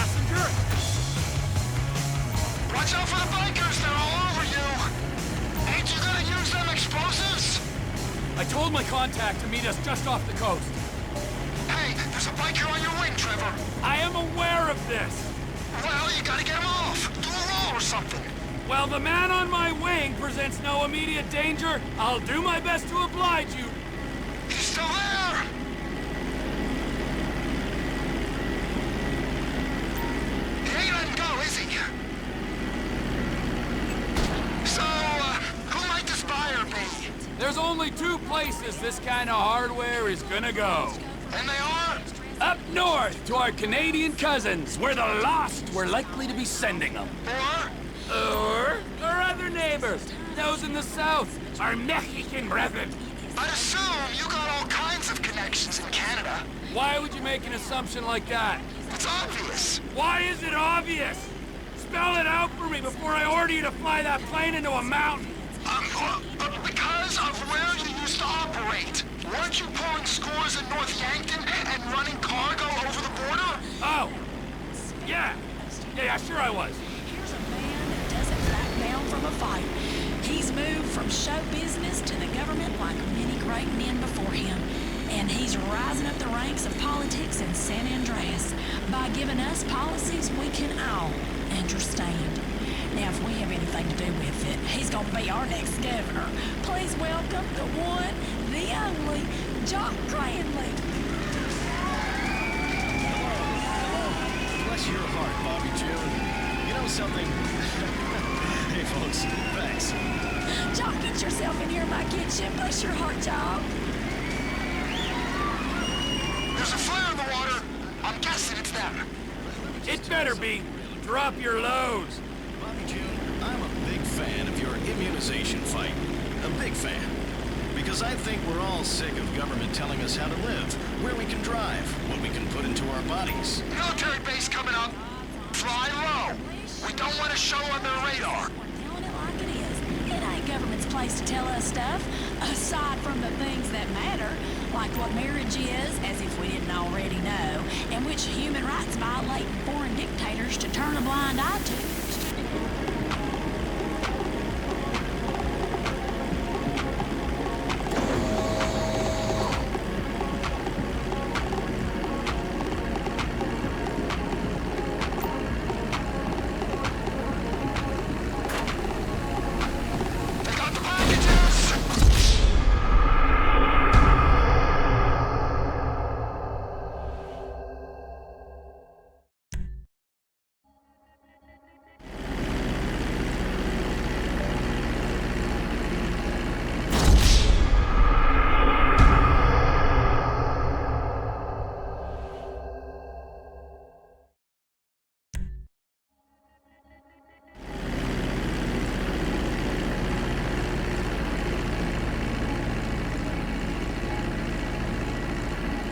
passenger! Watch out for the bikers, they're all over you! Ain't you gonna use them explosives? I told my contact to meet us just off the coast. Hey, there's a biker on your wing, Trevor. I am aware of this. Well, you gotta get him off. Do a roll or something. While the man on my wing presents no immediate danger, I'll do my best to oblige you. He's still there! He ain't letting go, is he? So, who might this buyer be? There's only two places this kind of hardware is gonna go. And they are? Up north to our Canadian cousins, where the lost were likely to be sending them. Or our other neighbors, those in the south, our Mexican brethren. I'd assume you got all kinds of connections in Canada. Why would you make an assumption like that? It's obvious. Why is it obvious? Spell it out for me before I order you to fly that plane into a mountain. Because of where you used to operate. Weren't you pulling scores in North Yankton and running cargo over the border? Oh, yeah, sure I was. Here's a man that doesn't back down from a fight. He's moved from show business to the government like many great men before him. And he's rising up the ranks of politics in San Andreas by giving us policies we can all understand. Now, if we have anything to do with it, he's gonna be our next governor. Please welcome the one, the only, Jock Cranley. Bless your heart, Bobby June. You know something? Hey, folks, thanks. Jock, get yourself in here in my kitchen. Bless your heart, Jock. There's a flare in the water. I'm guessing it's them. It better be. Drop your loads. Bobby June, I'm a big fan of your immunization fight. A big fan. Because I think we're all sick of government telling us how to live, where we can drive, what we can put into our bodies. Military base coming up. Fly low. We don't want to show on their radar. Telling it like it is. It ain't government's place to tell us stuff, aside from the things that matter, like what marriage is, as if we didn't already know, and which human rights violate foreign dictators to turn a blind eye to.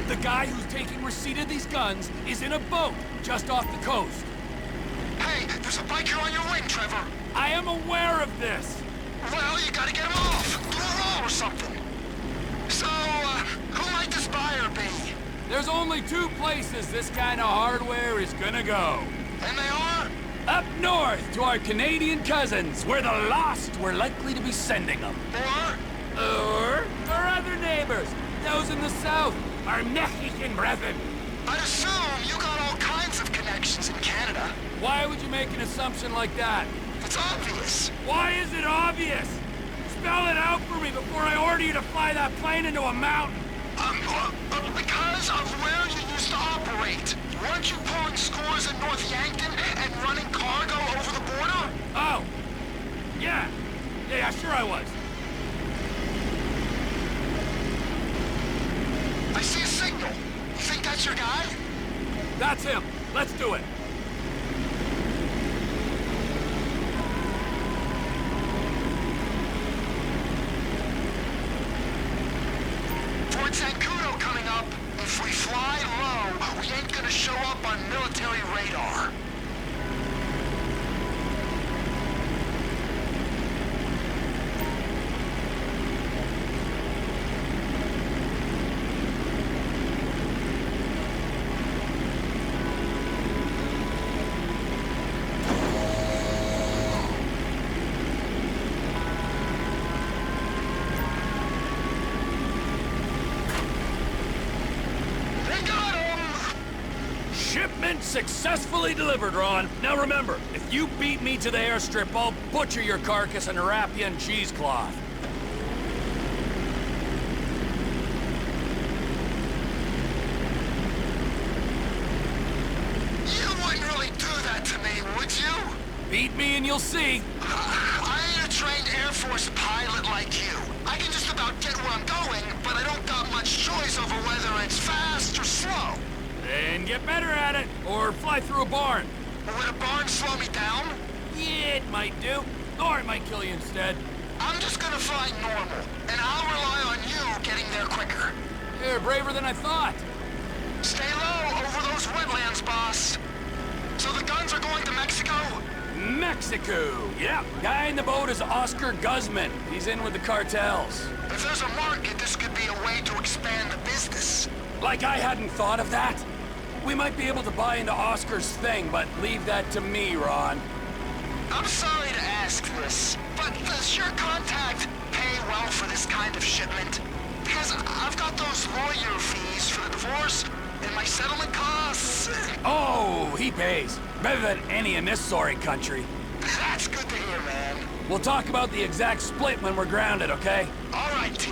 The guy who's taking receipt of these guns is in a boat just off the coast. Hey, there's a biker on your wing, Trevor. I am aware of this. Well, you gotta get him off. Do a roll or something. So, who might this buyer be? There's only two places this kind of hardware is gonna go. And they are? Up north to our Canadian cousins, where the lost were likely to be sending them. Or our other neighbors, those in the south, our Mexican brethren. I'd assume you got all kinds of connections in Canada. Why would you make an assumption like that? It's obvious. Why is it obvious? Spell it out for me before I order you to fly that plane into a mountain. Because of where you used to operate. Weren't you pulling scores in North Yankton and running cargo over the border? Oh, yeah, sure I was. I see a signal. You think that's your guy? That's him. Let's do it. Fort Zancudo coming up. If we fly low, we ain't gonna show up on military radar. successfully delivered, Ron. Now remember, if you beat me to the airstrip, I'll butcher your carcass and wrap you in cheesecloth. You wouldn't really do that to me, would you? Beat me and you'll see. I ain't a trained Air Force pilot like you. I can just about get where I'm going, but I don't got much choice over whether it's fast or slow. Then get better at it, or fly through a barn. Would a barn slow me down? Yeah, it might do. Or it might kill you instead. I'm just gonna fly normal, and I'll rely on you getting there quicker. You're braver than I thought. Stay low over those wetlands, boss. So the guns are going to Mexico? Mexico! Yep. Guy in the boat is Oscar Guzman. He's in with the cartels. If there's a market, this could be a way to expand the business. Like I hadn't thought of that. We might be able to buy into Oscar's thing, but leave that to me, Ron. I'm sorry to ask this, but does your contact pay well for this kind of shipment? Because I've got those lawyer fees for the divorce and my settlement costs. Oh, he pays. Better than any in this sorry country. That's good to hear, man. We'll talk about the exact split when we're grounded, okay? All right, T.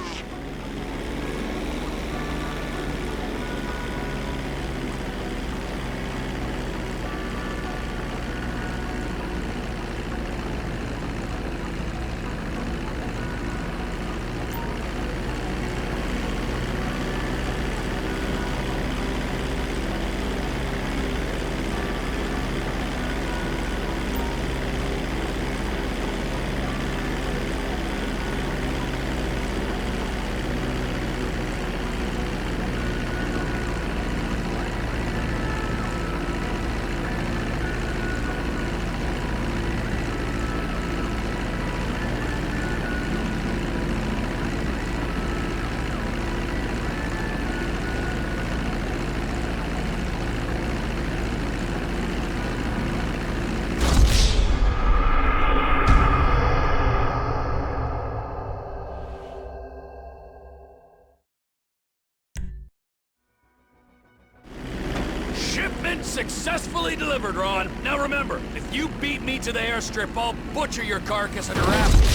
Shipment successfully delivered, Ron. Now remember, if you beat me to the airstrip, I'll butcher your carcass and wrap it.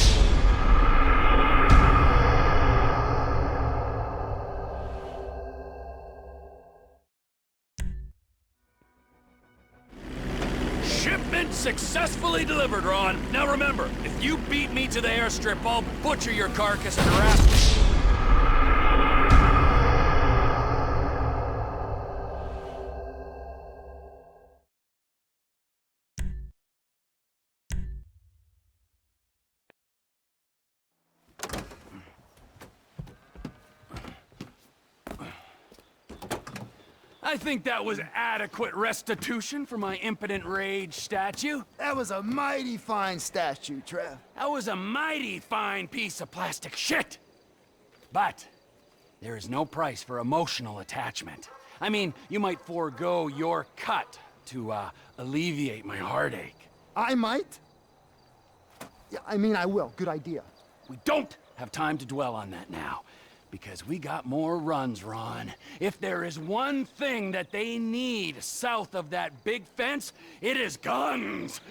Shipment successfully delivered, Ron. Now remember, if you beat me to the airstrip, I'll butcher your carcass and wrap it. I think that was adequate restitution for my impotent rage statue. That was a mighty fine statue, Trev. That was a mighty fine piece of plastic shit. But there is no price for emotional attachment. I mean, you might forego your cut to alleviate my heartache. I might? Yeah, I mean, I will. Good idea. We don't have time to dwell on that now, because we got more runs, Ron. If there is one thing that they need south of that big fence, it is guns.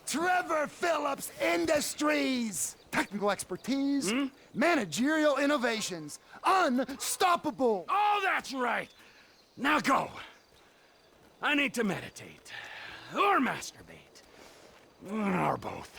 Trevor Phillips Industries! Technical expertise, managerial innovations, unstoppable! Oh, that's right. Now go. I need to meditate. Or masturbate. Or both.